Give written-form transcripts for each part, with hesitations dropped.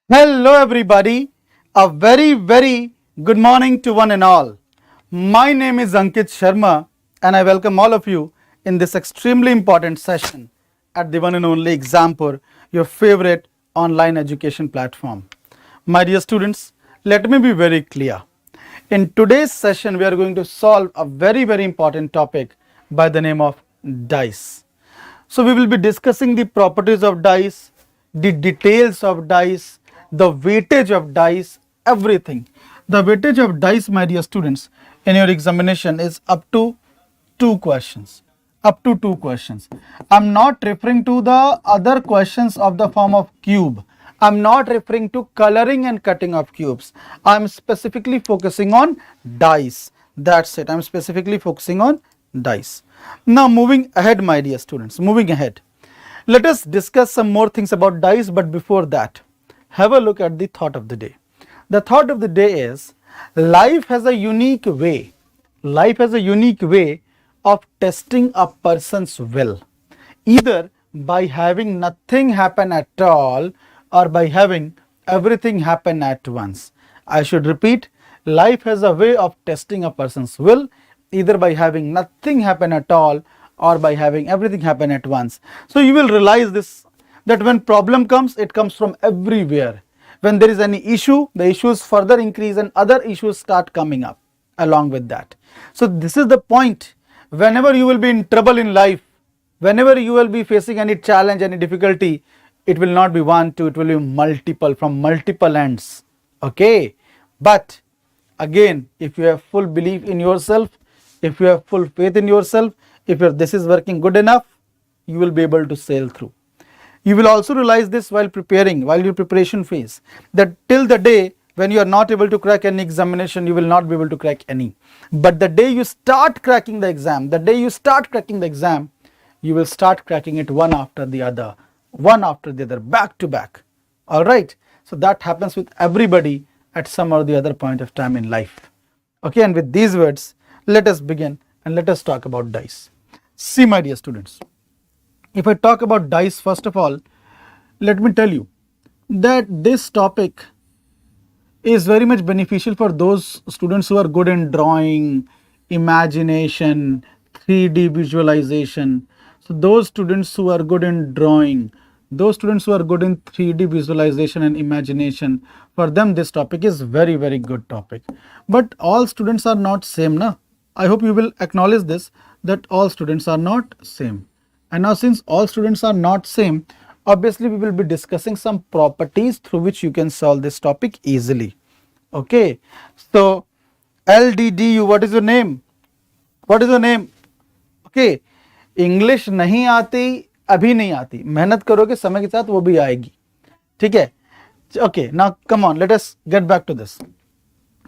Hello everybody, a very good morning to one and all. My name is Ankit Sharma and I welcome all of you in this extremely important session at the one and only Exampur, your favorite online education platform. My dear students, let me be very clear. In today's session, we are going to solve a very important topic by the name of dice. So we will be discussing the properties of dice, the details of dice, the weightage of dice, everything. The weightage of dice, my dear students, in your examination is up to 2 questions. Up to 2 questions. I'm not referring to the other questions of the form of cube. I'm not referring to coloring and cutting of cubes. I'm specifically focusing on dice. That's it. I'm specifically focusing on dice. Now moving ahead, my dear students, moving ahead. Let us discuss some more things about dice, but before that, have a look at the thought of the day. The thought of the day is life has a unique way. Life has a unique way of testing a person's will, either by having nothing happen at all or by having everything happen at once. I should repeat, life has a way of testing a person's will, either by having nothing happen at all or by having everything happen at once. So you will realize this, that when problem comes, it comes from everywhere. When there is any issue, the issues further increase and other issues start coming up along with that. So this is the point. Whenever you will be in trouble in life, whenever you will be facing any challenge, any difficulty, it will not be one, two, it will be multiple, from multiple ends. Okay, but again, if you have full belief in yourself, if you have full faith in yourself, if this is working good enough, you will be able to sail through. You will also realize this while preparing, while your preparation phase, that till the day when you are not able to crack any examination, you will not be able to crack any. But the day you start cracking the exam, you will start cracking it one after the other, back to back. All right. So that happens with everybody at some or the other point of time in life. Okay. And with these words, let us begin and let us talk about dice. See, my dear students, if I talk about dice, first of all, let me tell you that this topic is very much beneficial for those students who are good in drawing, imagination, 3D visualization. So those students who are good in drawing, those students who are good in 3D visualization and imagination, for them this topic is very good topic. But all students are not same, na? I hope you will acknowledge this, that all students are not same. And now since all students are not same, obviously we will be discussing some properties through which you can solve this topic easily. Okay, so LDDU, what is your name? What is your name? Okay, English नहीं आती, अभी नहीं आती, मेहनत करोगे समय के साथ वो भी आएगी. ठीक है? Okay, now come on, let us get back to this.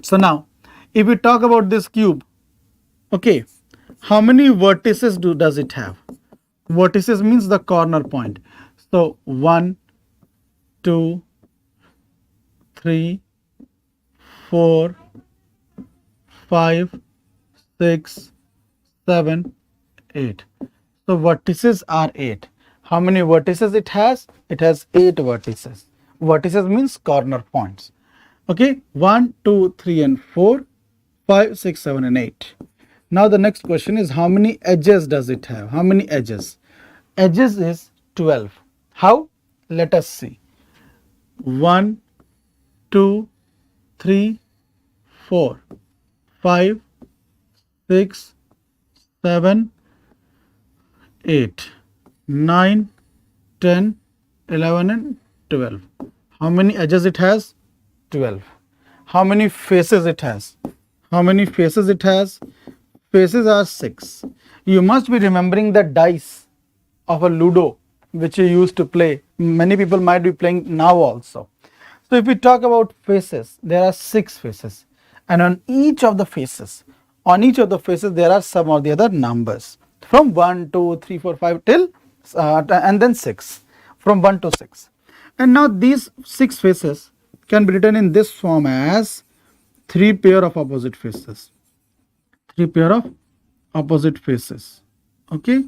So now, if we talk about this cube, okay, how many vertices does it have? Vertices means the corner point. So 1, 2, 3, 4, 5, 6, 7, 8. So vertices are 8. How many vertices it has? It has 8 vertices. Vertices means corner points. Okay, 1, 2, 3 and 4, 5, 6, 7 and 8. Now the next question is, how many edges does it have? How many edges? Edges is 12. How? Let us see. 1, 2, 3, 4, 5, 6, 7, 8, 9, 10, 11 and 12. How many edges it has? 12. How many faces it has? How many faces it has? Faces are 6. You must be remembering the dice of a Ludo which you used to play. Many people might be playing now also. So if we talk about faces, there are 6 faces, and on each of the faces there are some or the other numbers from 1, 2, 3, 4, 5 till and then 6, from 1 to 6. And now these 6 faces can be written in this form as 3 pair of opposite faces. 3 pair of opposite faces. Okay,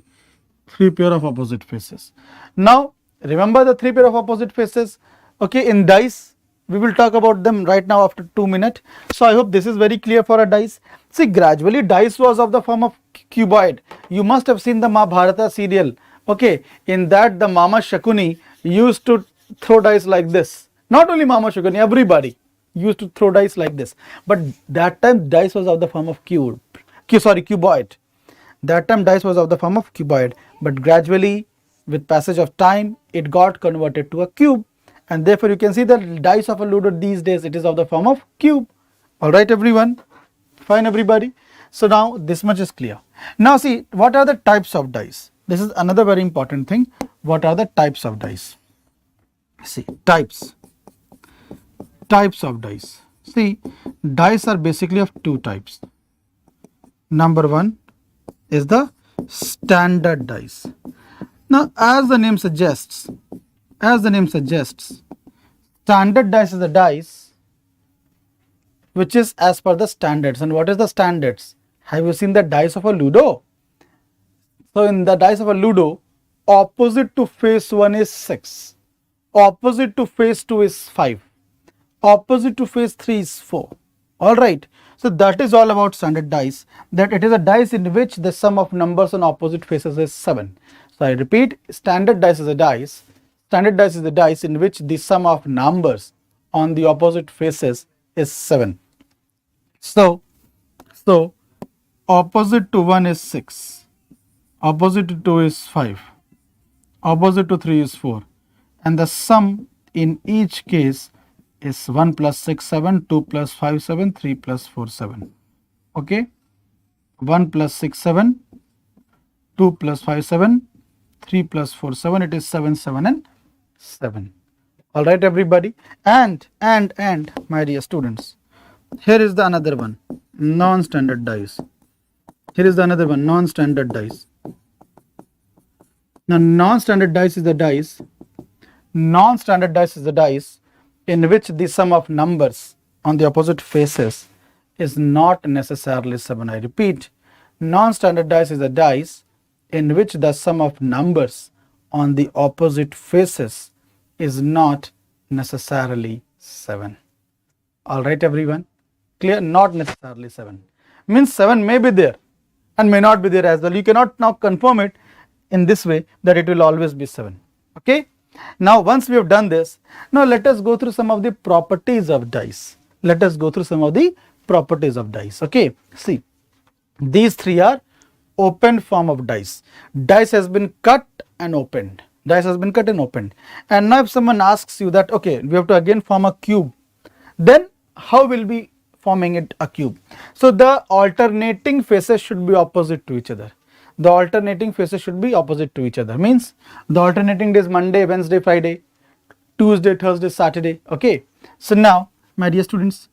3 pair of opposite faces. Now remember the 3 pair of opposite faces. Okay, in dice We will talk about them right now after 2 minutes. So I hope this is very clear for a dice. See, gradually dice was of the form of cuboid. You must have seen the Mahabharata serial. Okay, in that the Mama Shakuni used to throw dice like this. Not only Mama Shakuni, everybody used to throw dice like this. But that time dice was of the form of cuboid. That time dice was of the form of cuboid, but gradually with passage of time it got converted to a cube, and therefore you can see the dice of a Ludo these days, it is of the form of cube. Alright everyone, fine everybody. So now this much is clear. Now see, what are the types of dice? This is another very important thing. What are the types of dice? See, types of dice. See, dice are basically of two types. Number one is the standard dice. Now as the name suggests, standard dice is the dice which is as per the standards. And what is the standards? Have you seen the dice of a Ludo? So in the dice of a Ludo, opposite to face 1 is 6, opposite to face 2 is 5, opposite to face 3 is 4. Alright, so that is all about standard dice, that it is a dice in which the sum of numbers on opposite faces is 7. So I repeat, standard dice is a dice in which the sum of numbers on the opposite faces is 7. So opposite to 1 is 6, opposite to 2 is 5, opposite to 3 is 4, and the sum in each case is 1 plus 6 7, 2 plus 5 7, 3 plus 4 7. Okay, 1 plus 6 7, 2 plus 5 7, 3 plus 4 7. It is 7 7 and 7. All right everybody, and my dear students, here is the another one, non-standard dice. Here is the another one, non-standard dice. Now non-standard dice is the dice in which the sum of numbers on the opposite faces is not necessarily 7. I repeat, non-standard dice is a dice in which the sum of numbers on the opposite faces is not necessarily 7. Alright everyone, clear? Not necessarily 7. Means 7 may be there and may not be there as well. You cannot now confirm it in this way that it will always be 7. Okay. Now once we have done this, now let us go through some of the properties of dice. Okay, see, these three are open form of dice. Dice has been cut and opened. And now if someone asks you that, okay, we have to again form a cube, then how will we forming it a cube? So the alternating faces should be opposite to each other. Means the alternating days Monday, Wednesday, Friday, Tuesday, Thursday, Saturday. Okay. So now, my dear students,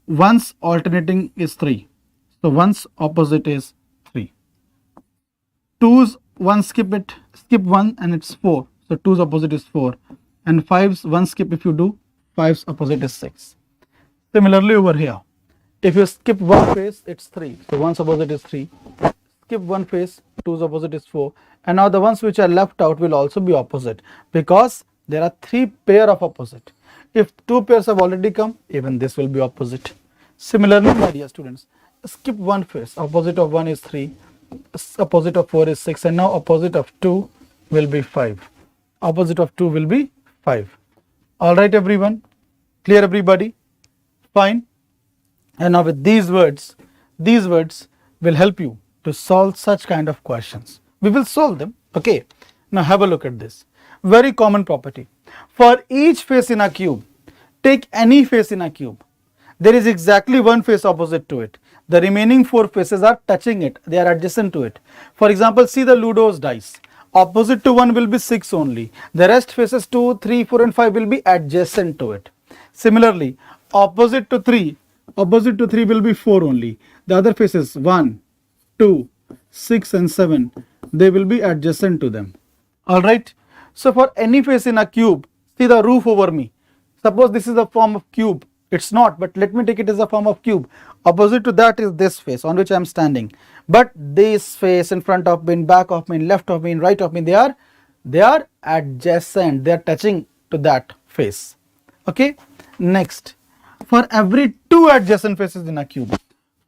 one's alternating is 3. So one's opposite is 3. Two's one skip 1 and it's 4. So 2's opposite is 4. And 5's one skip if you do, 5's opposite is 6. Similarly over here, if you skip one face, it's 3. So 1's opposite is 3. Skip one face, 2's opposite is 4, and now the ones which are left out will also be opposite because there are 3 pair of opposite. If 2 pairs have already come, even this will be opposite. Similarly, my dear students, skip one face, opposite of 1 is 3, opposite of 4 is 6, and now opposite of 2 will be 5. Alright everyone, clear everybody? Fine. And now with these words will help you to solve such kind of questions. We will solve them. Okay. Now have a look at this. Very common property. For each face in a cube, take any face in a cube. There is exactly one face opposite to it. The remaining 4 faces are touching it. They are adjacent to it. For example, see the Ludo's dice. Opposite to 1 will be 6 only. The rest faces 2, 3, 4 and 5 will be adjacent to it. Similarly, opposite to 3 will be 4 only. The other faces 1, 2, 6 and 7, they will be adjacent to them. Alright. So for any face in a cube, see the roof over me. Suppose this is a form of cube. It's not, but let me take it as a form of cube. Opposite to that is this face on which I am standing. But this face in front of me, in back of me, in left of me, in right of me, they are adjacent. They are touching to that face. Okay. Next, for every two adjacent faces in a cube,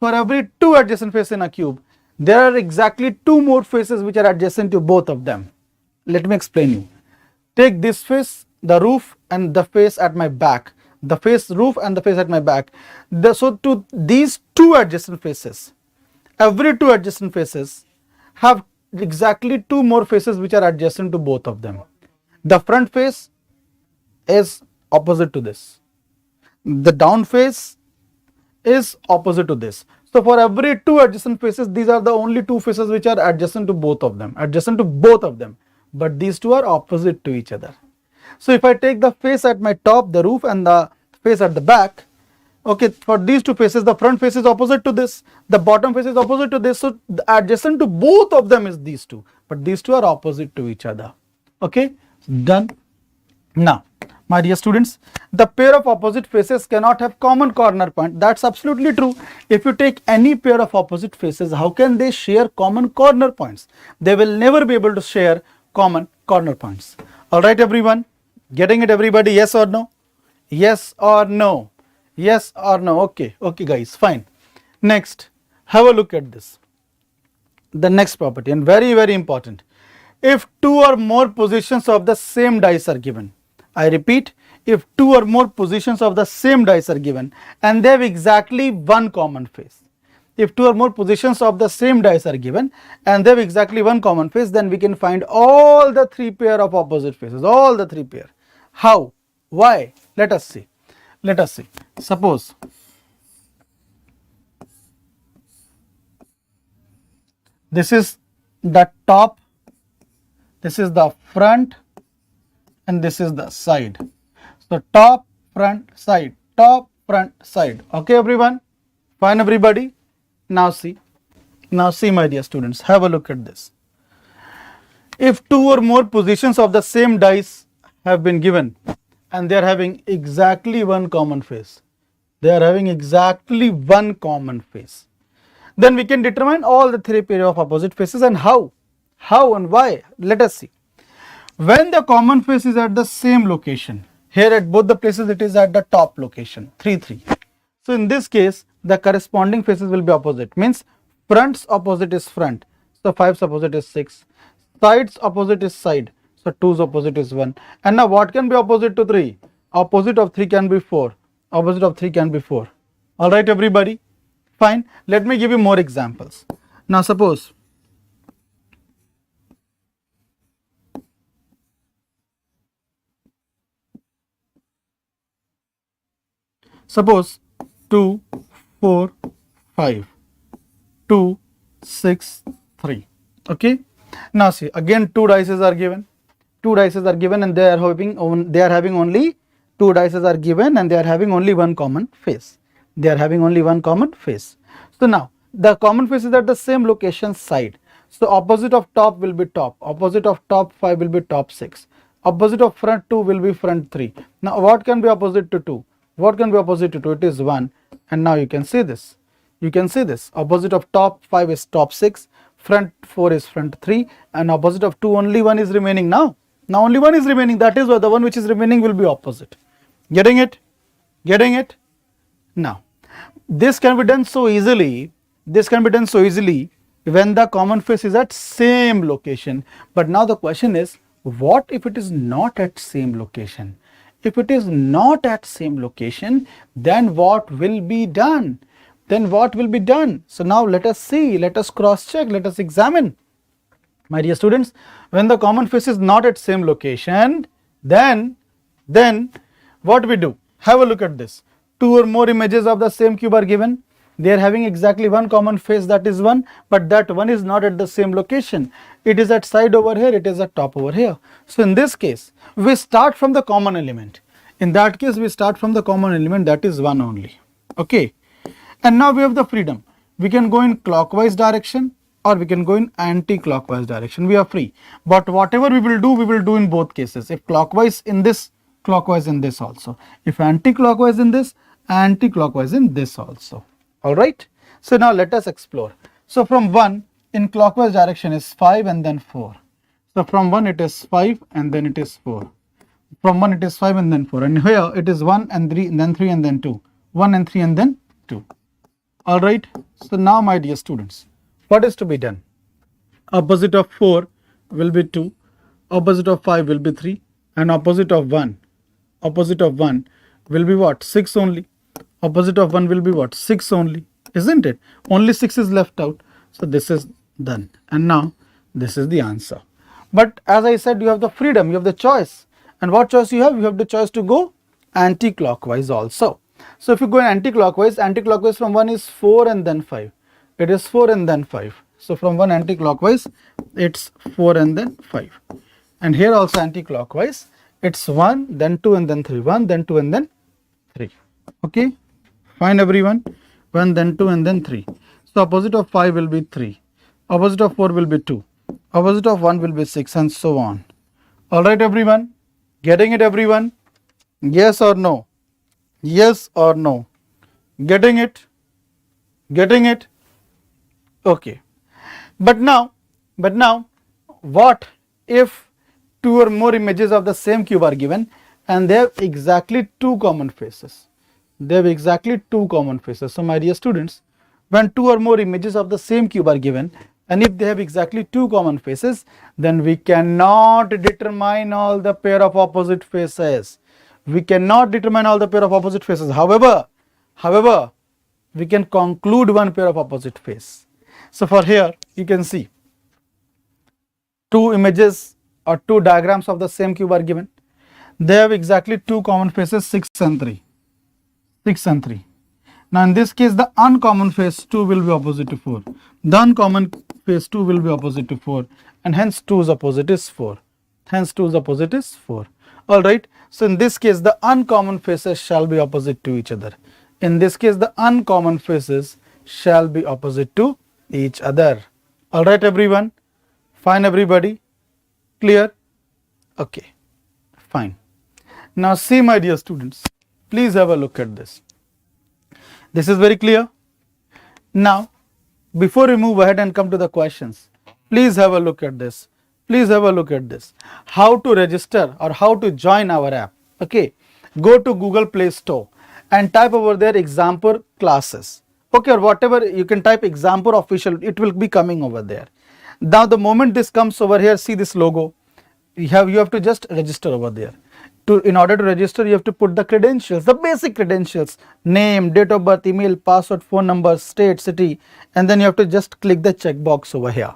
for every two adjacent faces in a cube, there are exactly two more faces which are adjacent to both of them. Let me explain you. Take this face, the roof, and the face at my back. The face, roof, and the face at my back. So to these two adjacent faces, every two adjacent faces have exactly two more faces which are adjacent to both of them. The front face is opposite to this. The down face is opposite to this. So for every two adjacent faces, these are the only two faces which are adjacent to both of them, but these two are opposite to each other. So if I take the face at my top, the roof, and the face at the back, okay, for these two faces, the front face is opposite to this, the bottom face is opposite to this, so the adjacent to both of them is these two, but these two are opposite to each other. Okay, done. Now, my dear students, the pair of opposite faces cannot have common corner point. That's absolutely true. If you take any pair of opposite faces, how can they share common corner points? They will never be able to share common corner points. All right, everyone, getting it, everybody? Yes or no? Yes or no? Yes or no? Okay, okay, guys, fine. Next, have a look at this. The next property, and very, very important. If two or more positions of the same dice are given, I repeat, if two or more positions of the same dice are given and they have exactly one common face. If two or more positions of the same dice are given and they have exactly one common face, then we can find all the three pair of opposite faces, all the three pair. How? Why? Let us see. Let us see. Suppose this is the top, this is the front, and this is the side. So top, front, side, top, front, side. Okay, everyone? Fine, everybody? Now see, my dear students, have a look at this. If two or more positions of the same dice have been given and they are having exactly one common face, then we can determine all the three pair of opposite faces. And how and why? Let us see. When the common face is at the same location, here at both the places it is at the top location, 3, 3. So in this case, the corresponding faces will be opposite, means front's opposite is front, so 5's opposite is 6, side's opposite is side, so 2's opposite is 1. And now what can be opposite to 3? Opposite of 3 can be 4, opposite of 3 can be 4. Alright, everybody? Fine. Let me give you more examples. Now suppose Suppose 2, 4, 5, 2, 6, 3. Okay. Now see, again two dices are given. And they are having only two dices are given and they are having only one common face. So now the common face is at the same location side. So opposite of top will be top. Opposite of top 5 will be top 6. Opposite of front 2 will be front 3. Now what can be opposite to 2? It is 1. And now you can see this. Opposite of top 5 is top 6. Front 4 is front 3. And opposite of 2 only 1 is remaining now. Now only 1 is remaining. That is why the one which is remaining will be opposite. Getting it? Now this can be done so easily. When the common face is at same location. But now the question is, what if it is not at same location? If it is not at same location, then what will be done? So now let us see, let us cross check, let us examine. My dear students, when the common face is not at same location, then what we do? Have a look at this. Two or more images of the same cube are given. They are having exactly one common face, that is 1, but that one is not at the same location. It is at side over here, it is at top over here. So in this case, we start from the common element. In that case, we start from the common element, that is 1 only. Okay. And now we have the freedom. We can go in clockwise direction or we can go in anti-clockwise direction. We are free. But whatever we will do in both cases. If clockwise in this, clockwise in this also. If anti-clockwise in this, anti-clockwise in this also. Alright. So now let us explore. So from 1 in clockwise direction is 5 and then 4. So from 1 it is 5 and then it is 4. From 1 it is 5 and then 4, and here it is 1 and 3 and then 3 and then 2, 1 and 3 and then 2. All right. So now my dear students, what is to be done? Opposite of 4 will be 2, opposite of 5 will be 3, and opposite of 1 will be what? 6 only. Opposite of 1 will be what? 6 only, isn't it? Only 6 is left out. So this is done, and now this is the answer. But as I said, you have the freedom, you have the choice. And what choice you have? You have the choice to go anti-clockwise also. So if you go anti-clockwise from 1 is 4 and then 5. It is 4 and then 5. So from 1 anti-clockwise, it's 4 and then 5. And here also anti-clockwise, it's 1, then 2 and then 3. 1, then 2 and then 3. Okay, fine everyone. 1, then 2 and then 3. So opposite of 5 will be 3. Opposite of 4 will be 2. Opposite of 1 will be 6, and so on. All right everyone, getting it everyone? Yes or no? Yes or no? Getting it? Getting it? Okay. But now what if 2 or more images of the same cube are given and they have exactly 2 common faces? They have exactly 2 common faces. So my dear students, when 2 or more images of the same cube are given, and if they have exactly 2 common faces, then we cannot determine all the pair of opposite faces. We cannot determine all the pair of opposite faces. However, we can conclude one pair of opposite face. So for here, you can see 2 images or 2 diagrams of the same cube are given. They have exactly 2 common faces, 6 and 3. 6 and 3. Now in this case, the uncommon face 2 will be opposite to 4. The uncommon face 2 will be opposite to 4, and hence 2's opposite is 4. Hence 2's opposite is 4. Alright. So in this case, the uncommon faces shall be opposite to each other. In this case, the uncommon faces shall be opposite to each other. Alright everyone. Fine everybody. Clear? Okay. Fine. Now see my dear students, please have a look at this. This is very clear. Now before we move ahead and come to the questions, please have a look at this. Please have a look at this. How to register or how to join our app. Okay. Go to Google Play Store and type over there example classes. Okay, or whatever, you can type example official, it will be coming over there. Now the moment this comes over here, see this logo, you have to just register over there. In order to register, you have to put the credentials, the basic credentials, name, date of birth, email, password, phone number, state, city, and then you have to just click the checkbox over here.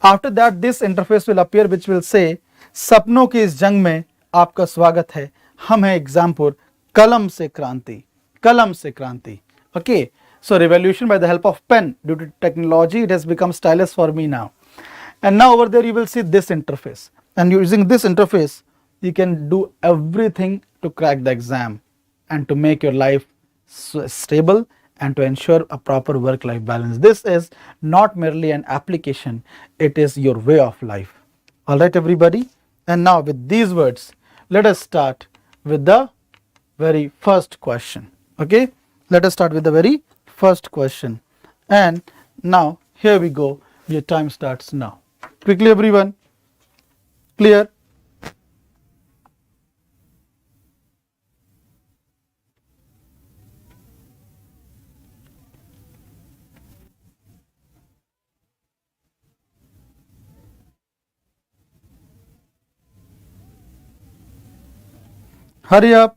After that, this interface will appear which will say, सपनों की इस जंग में आपका स्वागत है, हम हैं एग्जामपुर, कलम से क्रांति, कलम से क्रांति. Okay, so revolution by the help of pen. Due to technology, it has become stylus for me now. And now over there you will see this interface, and using this interface you can do everything to crack the exam and to make your life stable and to ensure a proper work-life balance. This is not merely an application, it is your way of life. Alright everybody, and now with these words, let us start with the very first question. Okay, let us start with the very first question. And now here we go, your time starts now. Quickly everyone, clear? Hurry up.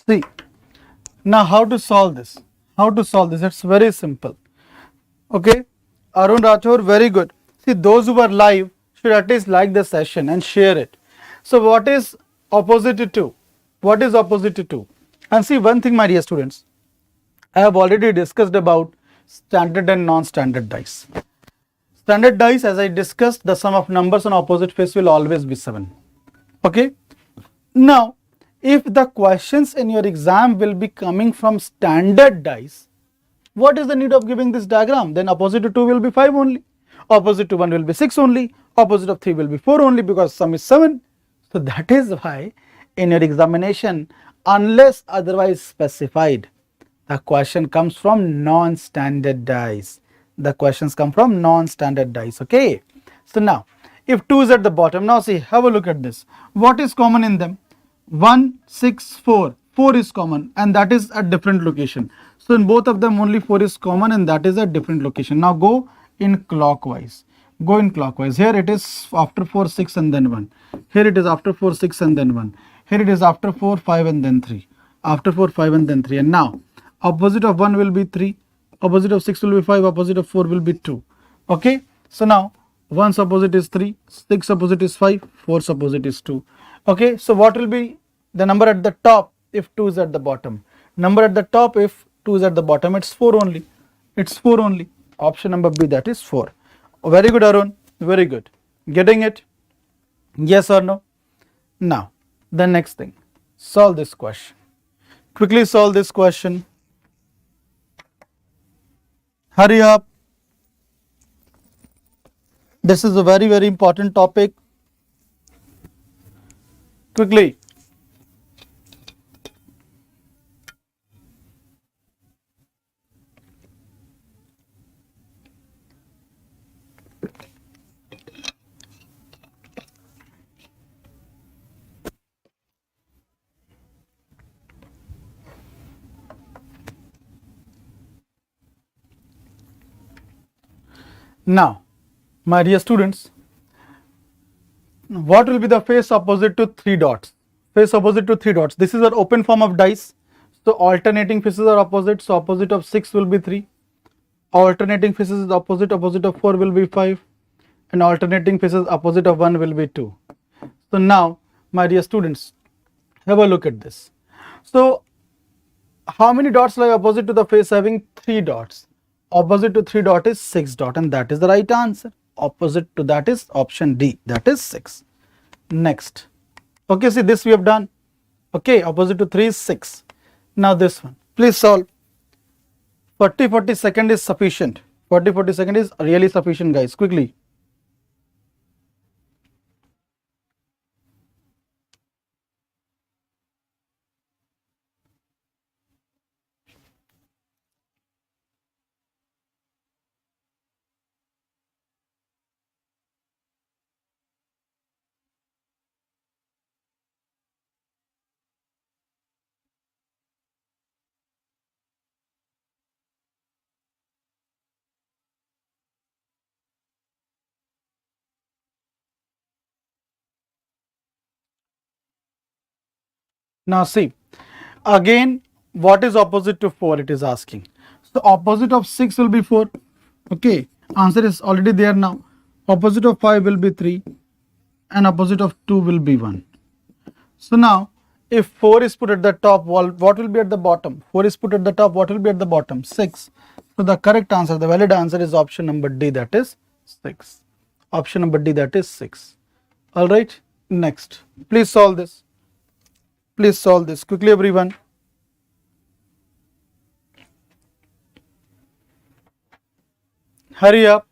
See, now how to solve this? How to solve this? It's very simple. Okay, Arun Rathore, very good. See, those who are live should at least like the session and share it. So what is opposite to 2? What is opposite to 2? And see one thing my dear students, I have already discussed about standard and non-standard dice. Standard dice, as I discussed, the sum of numbers on opposite face will always be 7. Okay. Now if the questions in your exam will be coming from standard dice, what is the need of giving this diagram? Then opposite to 2 will be 5 only, opposite to 1 will be 6 only, opposite of 3 will be 4 only, because sum is 7. So that is why in your examination, unless otherwise specified, the question comes from non-standard dice. The questions come from non-standard dice. Okay. So now, if 2 is at the bottom, now see, have a look at this. What is common in them? 1, 6, 4. 4 is common, and that is at different location. So in both of them only 4 is common, and that is at different location. Now go in clockwise. Go in clockwise. Here it is after 4, 6 and then 1. Here it is after 4, 6 and then 1. Here it is after 4, 5 and then 3. After 4, 5 and then 3. And now opposite of 1 will be 3. Opposite of 6 will be 5. Opposite of 4 will be 2. Okay. So now 1's opposite is 3. 6 opposite is 5. 4's opposite is 2. Okay. So what will be the number at the top if 2 is at the bottom? Number at the top if 2 is at the bottom, it's 4 only. It's 4 only. Option number B, that is 4. Very good, Arun. Very good. Getting it? Yes or no? Now, the next thing. Solve this question. Quickly solve this question. Hurry up. This is a very, very important topic. Quickly. Now, my dear students, what will be the face opposite to 3 dots? Face opposite to 3 dots. This is an open form of dice. So alternating faces are opposite. So opposite of 6 will be 3. Alternating faces is opposite. Opposite of 4 will be 5. And alternating faces opposite of 1 will be 2. So now, my dear students, have a look at this. So how many dots lie opposite to the face having 3 dots? Opposite to 3 dot is 6 dot, and that is the right answer. Opposite to that is option D, that is 6. Next. Okay, see this we have done. Okay, opposite to 3 is 6. Now this one, please solve. 40 second is sufficient. 40 second is really sufficient, guys. Quickly. Now see, again, what is opposite to 4? It is asking. So opposite of 6 will be 4. Okay, answer is already there now. Opposite of 5 will be 3 and opposite of 2 will be 1. So now, if 4 is put at the top, what will be at the bottom? 4 is put at the top, what will be at the bottom? 6. So the correct answer, the valid answer is option number D, that is 6. Option number D, that is 6. Alright, next. Please solve this. Please solve this quickly, everyone. Hurry up.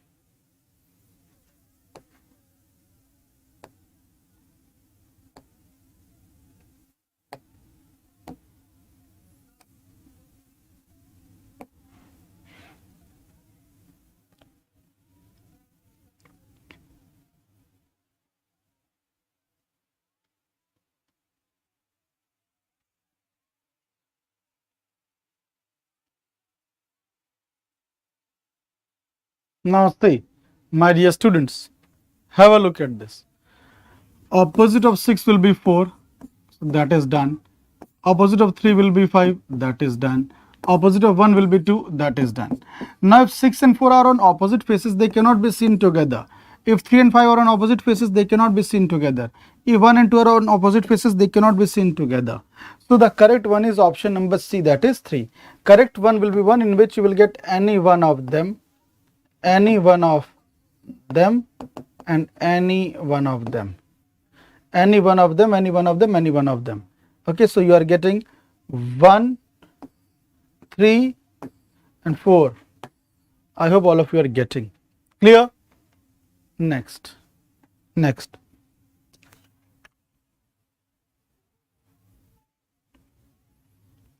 Now see, my dear students, have a look at this. Opposite of 6 will be 4, so that is done. Opposite of 3 will be 5, that is done. Opposite of 1 will be 2, that is done. Now if 6 and 4 are on opposite faces, they cannot be seen together. If 3 and 5 are on opposite faces, they cannot be seen together. If 1 and 2 are on opposite faces, they cannot be seen together. So the correct one is option number C, that is 3. Correct one will be one in which you will get any one of them, any one of them, and any one of them. Any one of them, any one of them, any one of them. Okay, so you are getting 1, 3 and 4. I hope all of you are getting clear. Next.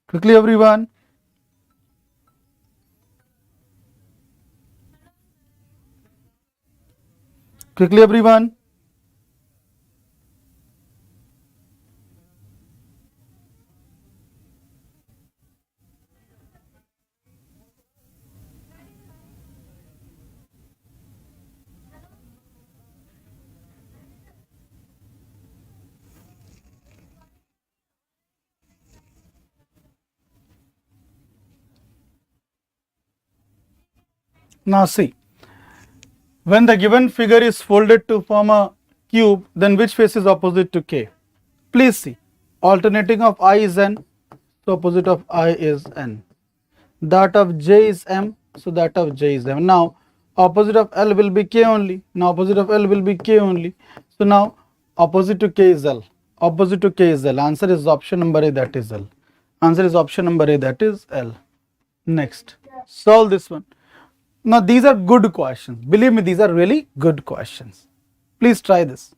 Quickly everyone. Quickly everyone. Now see, when the given figure is folded to form a cube, then which face is opposite to K? Please see, alternating of I is N, so opposite of I is N. That of J is M, so that of J is M. Now opposite of L will be K only. Now opposite of L will be K only. So now opposite to K is L. Opposite to K is L. Answer is option number A, that is L. Answer is option number A, that is L. Next, solve this one. Now these are good questions. Believe me, these are really good questions. Please try this.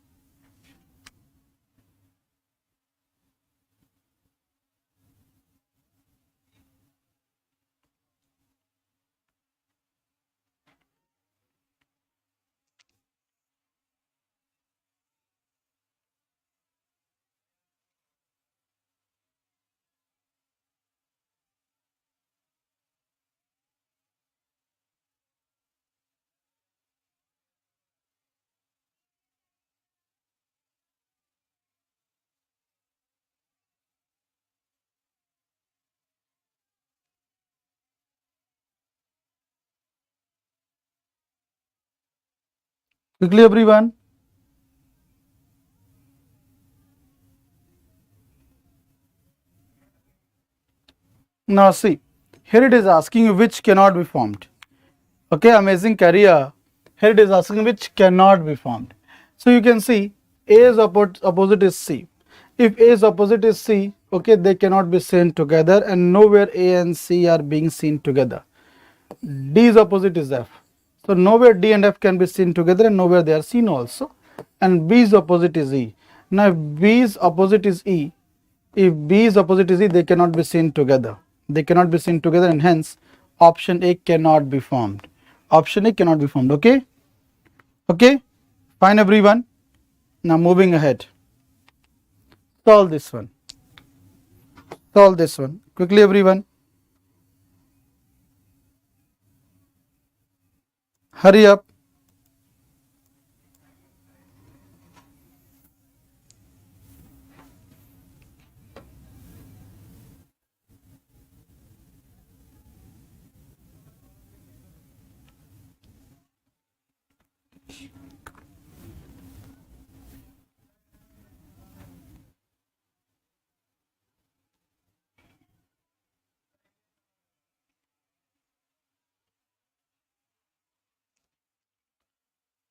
Quickly everyone. Now see, here it is asking you which cannot be formed. Okay, amazing career. Here it is asking which cannot be formed. So you can see A's opposite is C. If A's opposite is C, okay, they cannot be seen together, and nowhere A and C are being seen together. D's opposite is F. So nowhere D and F can be seen together, and nowhere they are seen also. And B's opposite is E. Now if B's opposite is E, they cannot be seen together. They cannot be seen together, and hence option A cannot be formed. Option A cannot be formed. Okay. Okay. Fine everyone. Now moving ahead. Solve this one. Solve this one. Quickly everyone. Hurry up.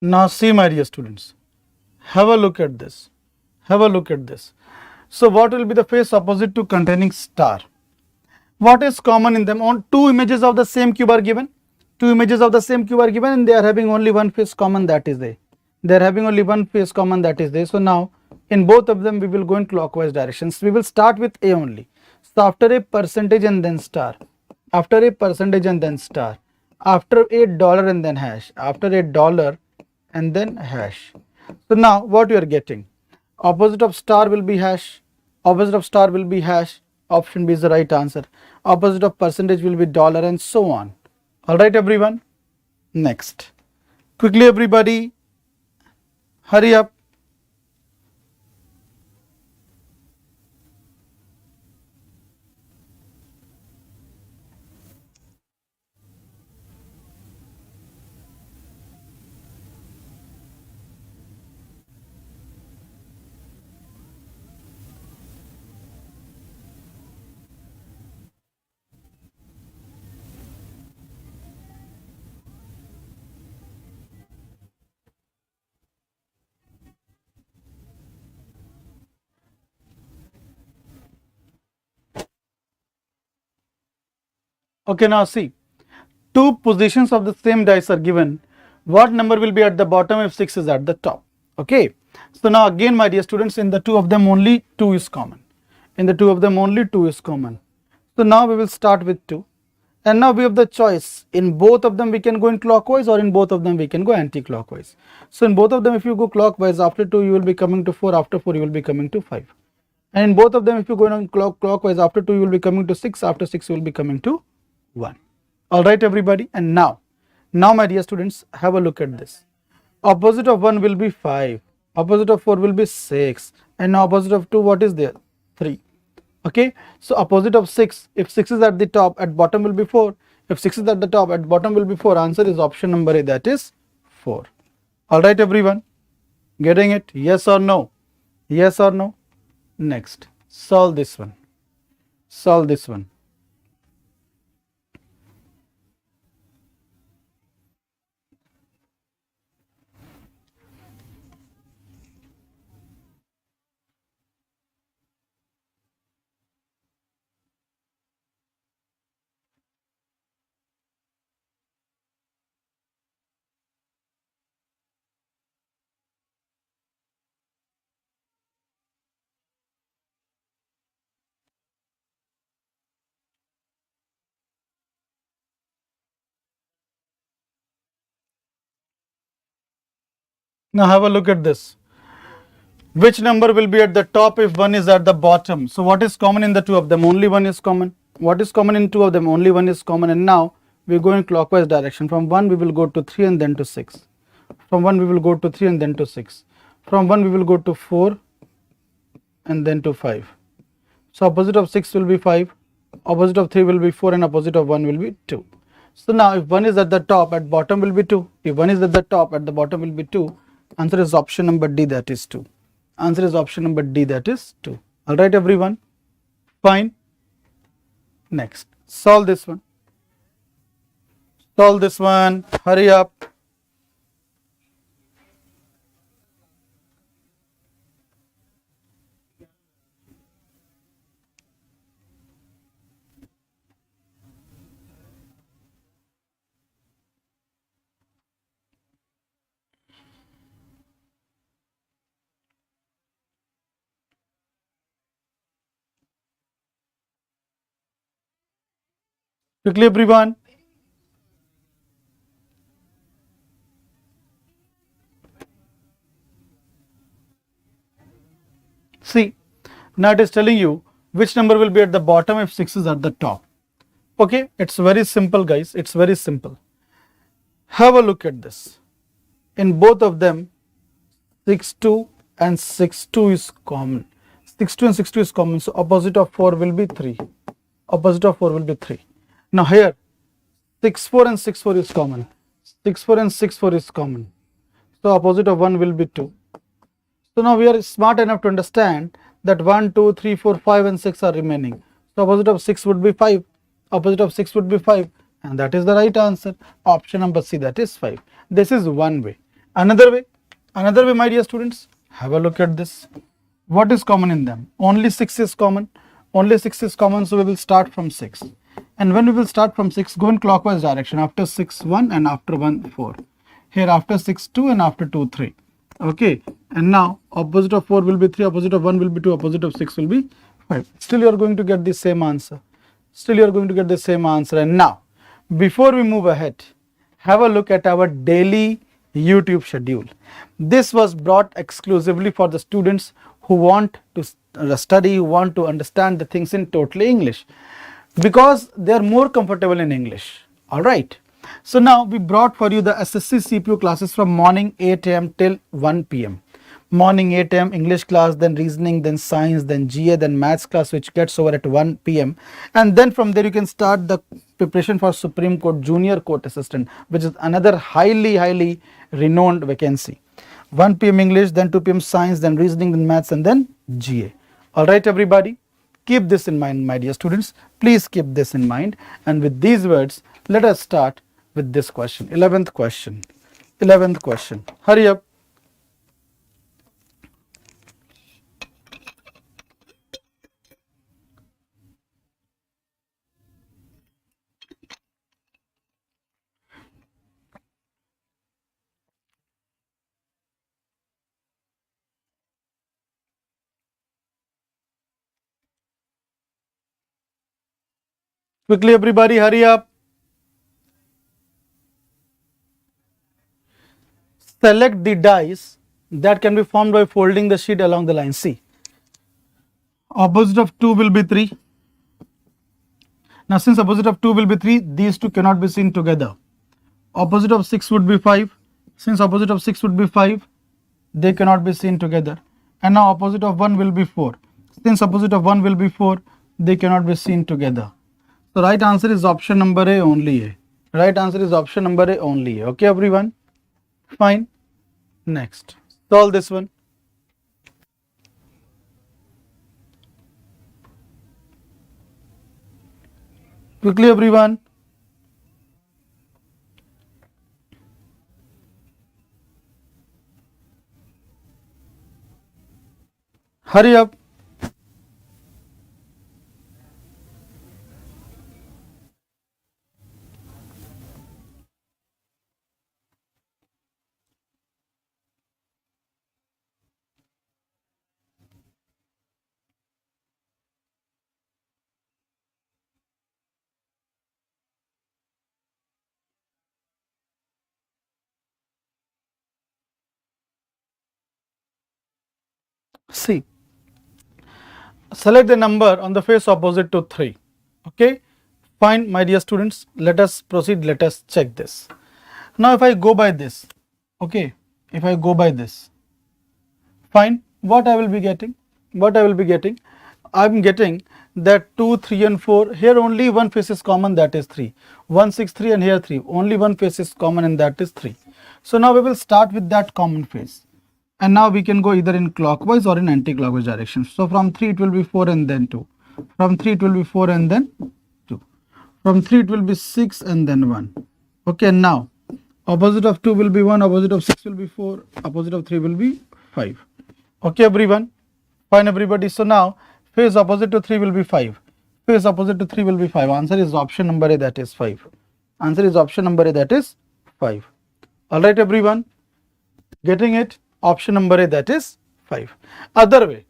Now see my dear students. Have a look at this. Have a look at this. So what will be the face opposite to containing star? What is common in them? On two images of the same cube are given. Two images of the same cube are given, and they are having only one face common, that is A. They are having only one face common, that is A. So now in both of them we will go in clockwise directions. We will start with A only. So after a percentage and then star. After a percentage and then star. After a dollar and then hash. After a dollar and then hash. So now what you are getting? Opposite of star will be hash. Opposite of star will be hash. Option B is the right answer. Opposite of percentage will be dollar, and so on. Alright everyone. Next. Quickly everybody. Hurry up. Okay, now see, two positions of the same dice are given. What number will be at the bottom if 6 is at the top? Okay, so now again, my dear students, in the two of them only 2 is common. In the two of them only 2 is common. So now we will start with 2. And now we have the choice. In both of them we can go in clockwise, or in both of them we can go anti-clockwise. So in both of them, if you go clockwise, after 2 you will be coming to 4, after 4 you will be coming to 5. And in both of them, if you go in clockwise, after 2 you will be coming to 6, after 6 you will be coming to 1. Alright everybody, and now my dear students, have a look at this. Opposite of 1 will be 5, opposite of 4 will be 6, and now opposite of 2, what is there? 3. Okay, so opposite of 6, if 6 is at the top, at bottom will be 4. If 6 is at the top, at bottom will be 4. Answer is option number A, that is 4. Alright everyone, getting it? Yes or no? Yes or no? Next, solve this one. Solve this one. Now have a look at this. Which number will be at the top if 1 is at the bottom? So what is common in the two of them? Only 1 is common. What is common in two of them? Only 1 is common. And now we go in clockwise direction. From 1 we will go to 3 and then to 6. From 1 we will go to 3 and then to 6. From 1 we will go to 4 and then to 5. So opposite of 6 will be 5, opposite of 3 will be 4, and opposite of 1 will be 2. So now if 1 is at the top, at bottom will be 2. If 1 is at the top, at the bottom will be 2. Answer is option number D, that is 2. Answer is option number D, that is 2. Alright everyone, fine. Next, solve this one. Solve this one, hurry up. Quickly everyone. See, now it is telling you which number will be at the bottom if 6 is at the top. Okay, it's very simple guys, it's very simple. Have a look at this. In both of them, 6-2 and 6-2 is common. 6-2 and 6-2 is common, so opposite of 4 will be 3. Opposite of 4 will be 3. Now here, 6-4 and 6-4 is common. 6-4 and 6-4 is common. So opposite of 1 will be 2. So now we are smart enough to understand that 1, 2, 3, 4, 5 and 6 are remaining. So opposite of 6 would be 5. Opposite of 6 would be 5. And that is the right answer. Option number C, that is 5. This is one way. Another way, my dear students, have a look at this. What is common in them? Only 6 is common. Only 6 is common, so we will start from 6. And when we will start from 6, go in clockwise direction. After 6, 1 and after 1, 4. Here after 6, 2 and after 2, 3. Okay, and now opposite of 4 will be 3, opposite of 1 will be 2, opposite of 6 will be 5. Still you are going to get the same answer. Still you are going to get the same answer. And now, before we move ahead, have a look at our daily YouTube schedule. This was brought exclusively for the students who want to study, who want to understand the things in totally English, because they are more comfortable in English. Alright. So now we brought for you the SSC CPO classes from morning 8 a.m. till 1 p.m. Morning 8 a.m. English class, then reasoning, then science, then GA, then maths class, which gets over at 1 p.m. And then from there you can start the preparation for Supreme Court Junior Court Assistant, which is another highly renowned vacancy. 1 p.m. English, then 2 p.m. science, then reasoning, then maths, and then GA. Alright everybody, keep this in mind, my dear students. Please keep this in mind. And with these words, let us start with this question. 11th question. 11th question. Hurry up. Quickly everybody, hurry up. Select the dice that can be formed by folding the sheet along the line. See, opposite of 2 will be 3. Now since opposite of 2 will be 3, these two cannot be seen together. Opposite of 6 would be 5. Since opposite of 6 would be 5, they cannot be seen together. And now opposite of 1 will be 4. Since opposite of 1 will be 4, they cannot be seen together. So right answer is option number A, only A. Right answer is option number A, only A. Okay everyone? Fine. Next, solve this one. Quickly everyone. Hurry up. See, select the number on the face opposite to 3. Okay, fine my dear students, let us proceed, let us check this. Now if I go by this, okay, if I go by this, fine, what I will be getting? What I will be getting? I am getting that 2, 3 and 4, here only one face is common, that is 3. 1, 6, 3 and here 3, only one face is common and that is 3. So now we will start with that common face. And now we can go either in clockwise or in anti-clockwise direction. So from 3 it will be 4 and then 2. From 3 it will be 4 and then 2. From 3 it will be 6 and then 1. Okay, now opposite of 2 will be 1, opposite of 6 will be 4, opposite of 3 will be 5. Okay everyone, fine everybody. So now face opposite to 3 will be 5. Face opposite to 3 will be 5. Answer is option number A, that is 5. Answer is option number A, that is 5. Alright everyone, getting it? Option number A, that is 5. Other way,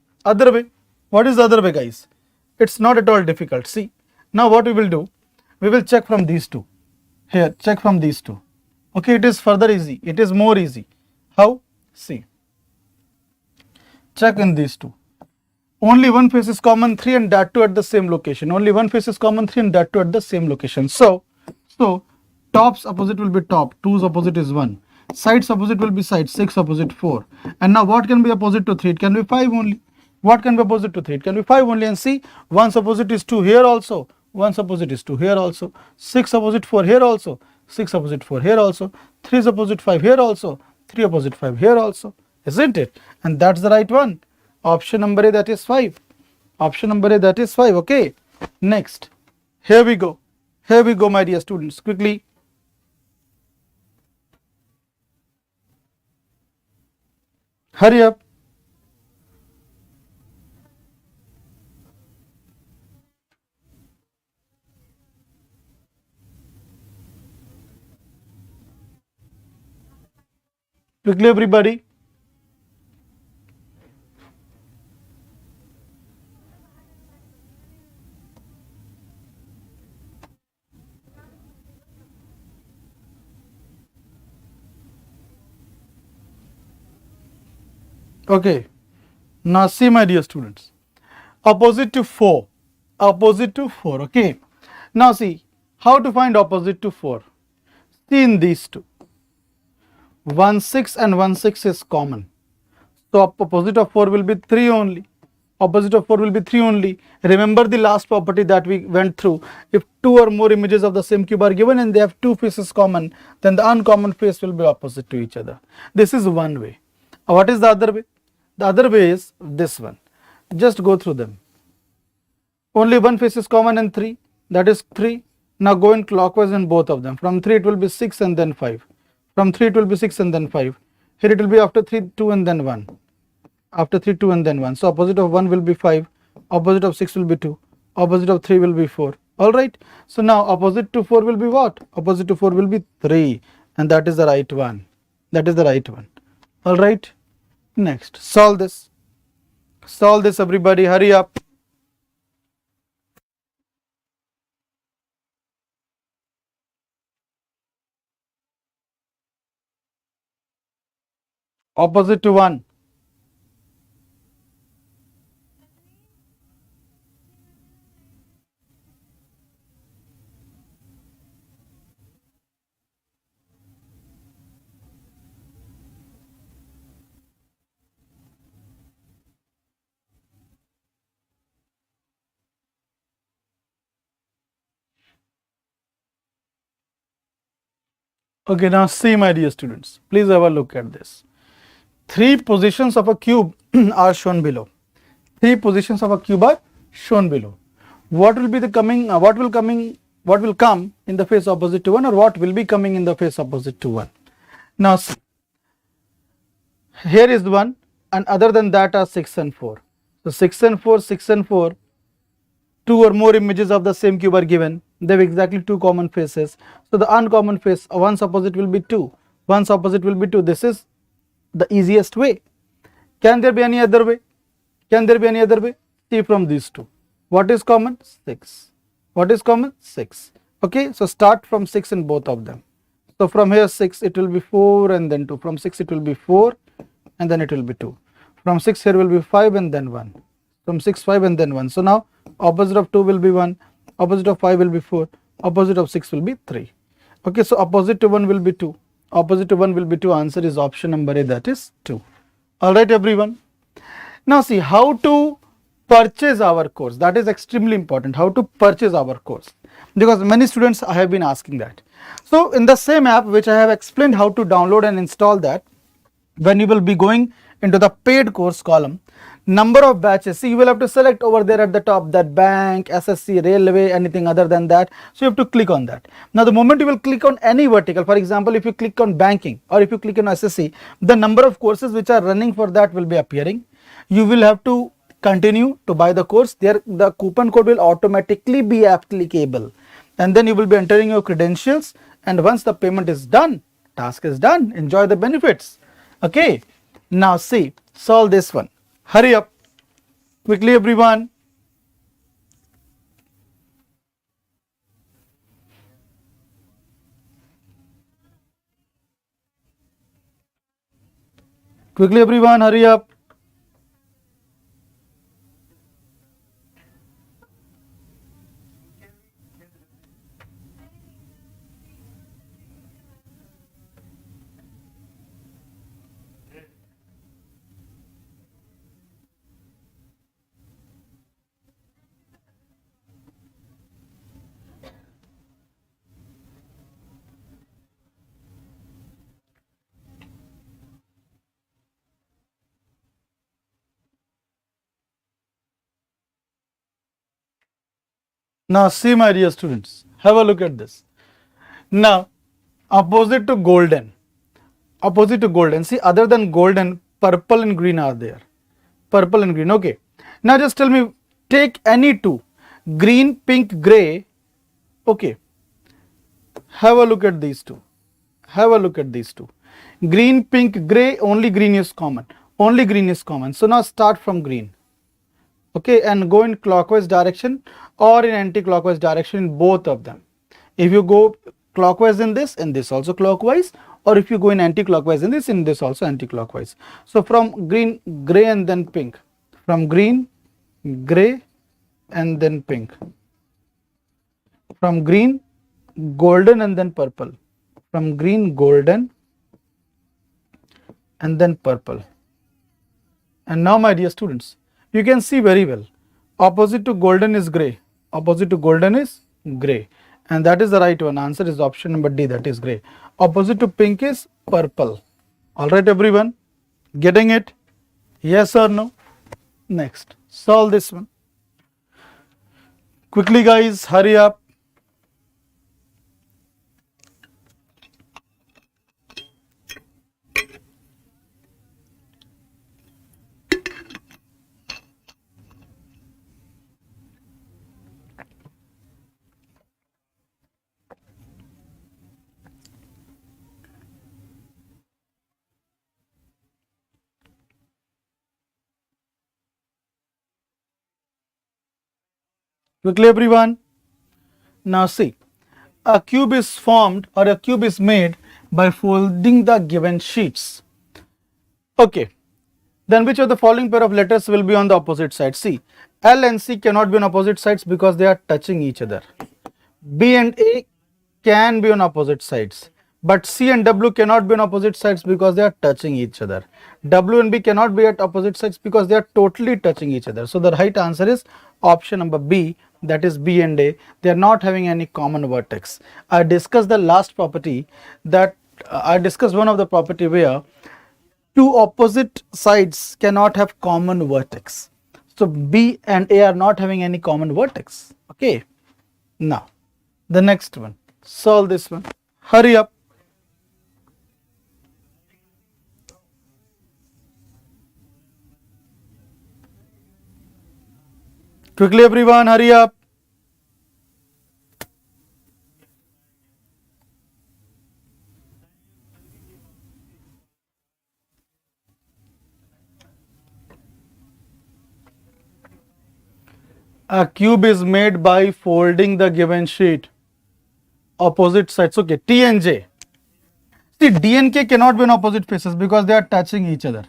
what is the other way guys? It's not at all difficult. See, now what we will do, we will check from these two. Here, check from these two. Okay, it is further easy, it is more easy. How? See, check in these two. Only one face is common, 3 and that too at the same location. Only one face is common, 3 and that too at the same location. So tops opposite will be top, 2's opposite is 1. Sides opposite will be side, 6 opposite 4. And now what can be opposite to 3? It can be 5 only. What can be opposite to 3? It can be 5 only. And see, 1's opposite is 2 here also, 1's opposite is 2 here also, 6 opposite 4 here also, 6 opposite 4 here also, 3's opposite 5 here also, 3 opposite 5 here also, isn't it? And that's the right one. Option number A, that is 5. Option number A, that is 5. Okay, next, here we go my dear students, quickly. Hurry up. Quickly everybody. Okay, now see my dear students, opposite to 4, okay. Now see, how to find opposite to 4? See in these two, 1, 6 and 1, 6 is common. So opposite of 4 will be 3 only. Opposite of 4 will be 3 only. Remember the last property that we went through. If 2 or more images of the same cube are given and they have 2 faces common, then the uncommon face will be opposite to each other. This is one way. What is the other way? The other way is this one. Just go through them. Only one face is common and 3, that is 3. Now go in clockwise in both of them. From 3 it will be 6 and then 5. From 3 it will be 6 and then 5. Here it will be after 3, 2 and then 1. After 3, 2 and then 1. So opposite of 1 will be 5. Opposite of 6 will be 2. Opposite of 3 will be 4. Alright. So now opposite to 4 will be what? Opposite to 4 will be 3. And that is the right one. That is the right one. Alright. Next. Solve this. Solve this everybody. Hurry up. opposite to 1. Okay, now see my dear students, please have a look at this. Three positions of a cube are shown below. Three positions of a cube are shown below. What will be the coming, what will come in the face opposite to 1, or what will be coming in the face opposite to 1? Now see, here is 1, and other than that are 6 and 4. So 6 and 4, 6 and 4, two or more images of the same cube are given. They have exactly two common faces. So the uncommon face, one's opposite will be 2, one's opposite will be 2. This is the easiest way. Can there be any other way? Can there be any other way? See from these two. What is common? 6. What is common? 6. Okay, so start from 6 in both of them. So from here 6, it will be 4 and then 2. From 6 it will be 4 and then it will be 2. From 6 here will be 5 and then 1. From 6, 5 and then 1. So now opposite of 2 will be 1, opposite of 5 will be 4, opposite of 6 will be 3. Okay, so opposite to 1 will be 2, opposite to 1 will be 2. Answer is option number A, that is 2. Alright everyone. Now see how to purchase our course. That is extremely important, how to purchase our course, because many students have been asking that. So in the same app which I have explained how to download and install that, when you will be going into the paid course column, number of batches, see you will have to select over there at the top that bank, SSC, railway, anything other than that. So you have to click on that. Now the moment you will click on any vertical, for example if you click on banking or if you click on SSC, the number of courses which are running for that will be appearing. You will have to continue to buy the course. There the coupon code will automatically be applicable, and then you will be entering your credentials, and once the payment is done, task is done, enjoy the benefits. Okay, now see, solve this one. Hurry up quickly everyone. Quickly everyone, hurry up. Now see my dear students, have a look at this. Now opposite to golden, see other than golden, purple and green are there. Purple and green, okay. Now just tell me, take any two, green, pink, gray, okay. Have a look at these two. Have a look at these two. Green, pink, gray, only green is common. Only green is common. So now start from green. Okay, and go in clockwise direction or in anti-clockwise direction in both of them. If you go clockwise in this also clockwise, or if you go in anti-clockwise in this also anti-clockwise. So from green, gray and then pink. From green, gray and then pink. From green, golden and then purple. From green, golden and then purple. And now my dear students, you can see very well, opposite to golden is gray, opposite to golden is gray, and that is the right one. Answer is option number D, that is gray. Opposite to pink is purple. Alright everyone, getting it? Yes or no? Next, solve this one. Quickly guys, hurry up. Quickly everyone. Now see, a cube is formed or a cube is made by folding the given sheets. Okay. Then which of the following pair of letters will be on the opposite side? See, L and C cannot be on opposite sides because they are touching each other. B and A can be on opposite sides, but C and W cannot be on opposite sides because they are touching each other. W and B cannot be at opposite sides because they are totally touching each other. So the right answer is option number B, that is B and A. They are not having any common vertex. I discussed the last property that I discussed one of the property where two opposite sides cannot have common vertex. So B and A are not having any common vertex. Okay. Now the next one, solve this one. Hurry up. Quickly everyone, hurry up. A cube is made by folding the given sheet. Opposite sides. Okay, T and J. See, D and K cannot be on opposite faces because they are touching each other.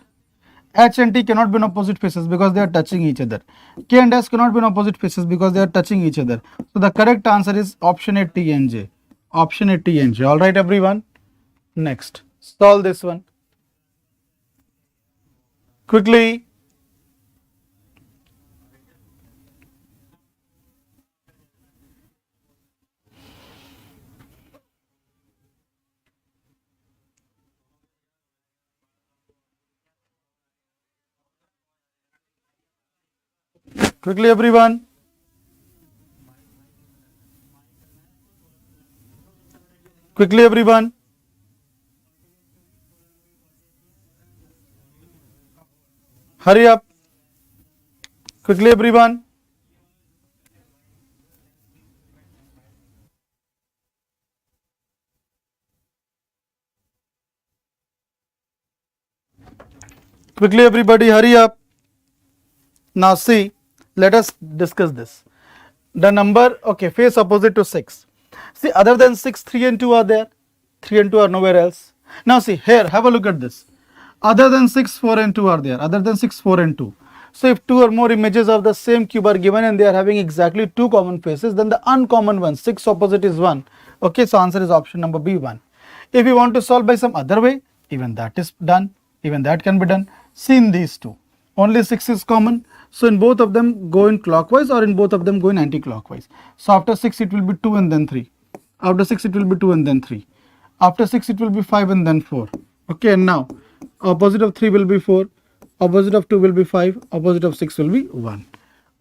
H and T cannot be on opposite faces because they are touching each other. K and S cannot be on opposite faces because they are touching each other. So the correct answer is option A, T and J. Option A, T and J. All right, everyone. Next, solve this one. Quickly. Quickly, everyone. Quickly, everyone. Hurry up. Quickly, everyone. Quickly, everybody, hurry up. Now, see, let us discuss this. The number, okay, face opposite to 6. See, other than 6, 3 and 2 are there. 3 and 2 are nowhere else. Now, see, here, have a look at this. Other than 6, 4 and 2 are there. Other than 6, 4 and 2. So, if 2 or more images of the same cube are given and they are having exactly 2 common faces, then the uncommon one, 6 opposite is 1. Okay, so answer is option number B, 1. If you want to solve by some other way, even that is done. Even that can be done. See, in these two, only 6 is common. So in both of them go in clockwise, or in both of them go in anti-clockwise. So after 6 it will be 2 and then 3. After 6 it will be 2 and then 3. After 6 it will be 5 and then 4. Okay, and now opposite of 3 will be 4. Opposite of 2 will be 5. Opposite of 6 will be 1.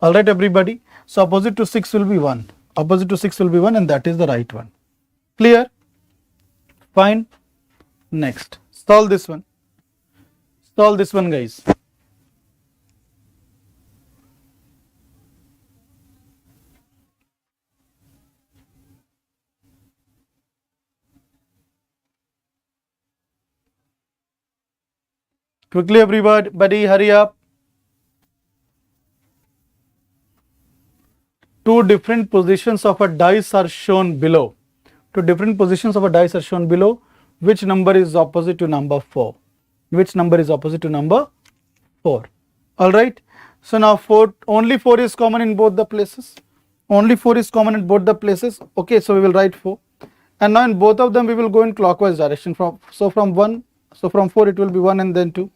Alright everybody. So opposite to 6 will be 1. Opposite to 6 will be 1, and that is the right one. Clear? Fine. Next. Solve this one. Solve this one, guys. Quickly everybody, hurry up. Two different positions of a dice are shown below. Two different positions of a dice are shown below. Which number is opposite to number 4? Which number is opposite to number 4? Alright. So now only 4 is common in both the places. Only 4 is common in both the places. Okay, so we will write 4. And now in both of them we will go in clockwise direction. From 4 it will be 1 and then 2.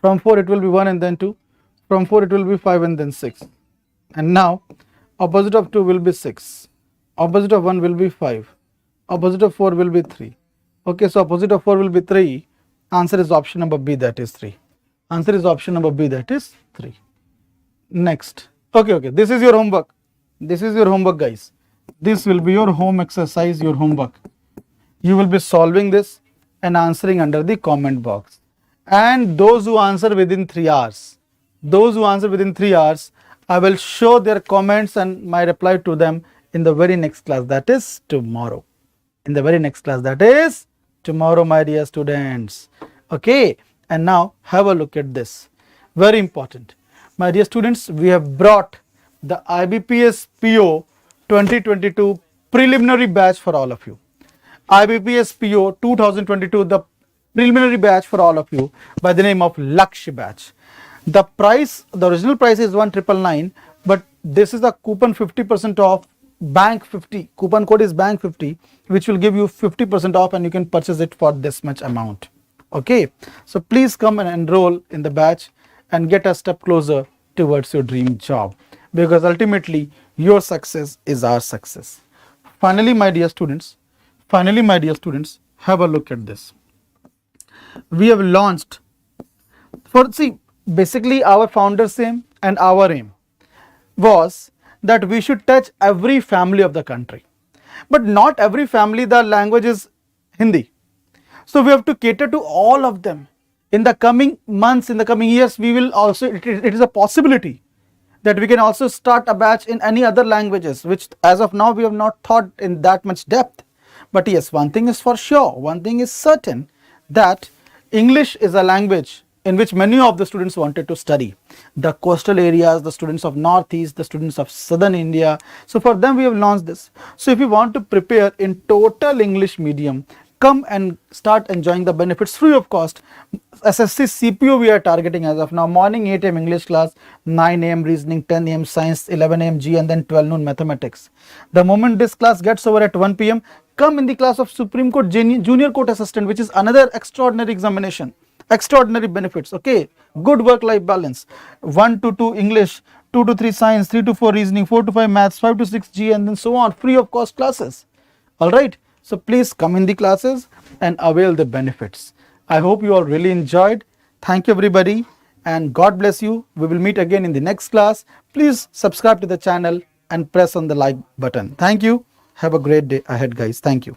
From 4 it will be 1 and then 2. From 4 it will be 5 and then 6. And now opposite of 2 will be 6. Opposite of 1 will be 5. Opposite of 4 will be 3. Okay, so opposite of 4 will be 3. Answer is option number B, that is 3. Answer is option number B, that is 3. Next. Okay. This is your homework. This is your homework, guys. This will be your home exercise, your homework. You will be solving this and answering under the comment box. And those who answer within 3 hours, I will show their comments and my reply to them in the very next class, that is tomorrow. In the very next class, that is tomorrow, my dear students. Okay, and now have a look at this. Very important. My dear students, we have brought the IBPS PO 2022 preliminary batch for all of you. IBPS PO 2022, the preliminary batch for all of you by the name of Lakshya batch. The price, the original price is 1,999, but this is a coupon 50% off, bank 50, coupon code is bank 50, which will give you 50% off and you can purchase it for this much amount. Okay, so please come and enroll in the batch and get a step closer towards your dream job, because ultimately your success is our success. Finally, my dear students, have a look at this. We have launched basically our founder's aim and our aim was that we should touch every family of the country, but not every family the language is Hindi. So we have to cater to all of them. In the coming months, in the coming years, we will also, it is a possibility that we can also start a batch in any other languages, which as of now we have not thought in that much depth. But yes, one thing is for sure, one thing is certain, that English is a language in which many of the students wanted to study. The coastal areas, the students of Northeast, the students of Southern India. So for them we have launched this. So if you want to prepare in total English medium, come and start enjoying the benefits free of cost. SSC CPO we are targeting as of now. Morning 8 AM English class, 9 AM reasoning, 10 AM science, 11 AM G, and then 12 noon mathematics. The moment this class gets over at 1 PM, come in the class of Supreme Court Junior Court Assistant, which is another extraordinary examination, extraordinary benefits. Okay, good work-life balance. 1 to 2 English, 2 to 3 science, 3 to 4 reasoning, 4 to 5 maths, 5 to 6 G, and then so on, free of cost classes. All right. So please come in the classes and avail the benefits. I hope you all really enjoyed. Thank you everybody, and God bless you. We will meet again in the next class. Please subscribe to the channel and press on the like button. Thank you. Have a great day ahead, guys. Thank you.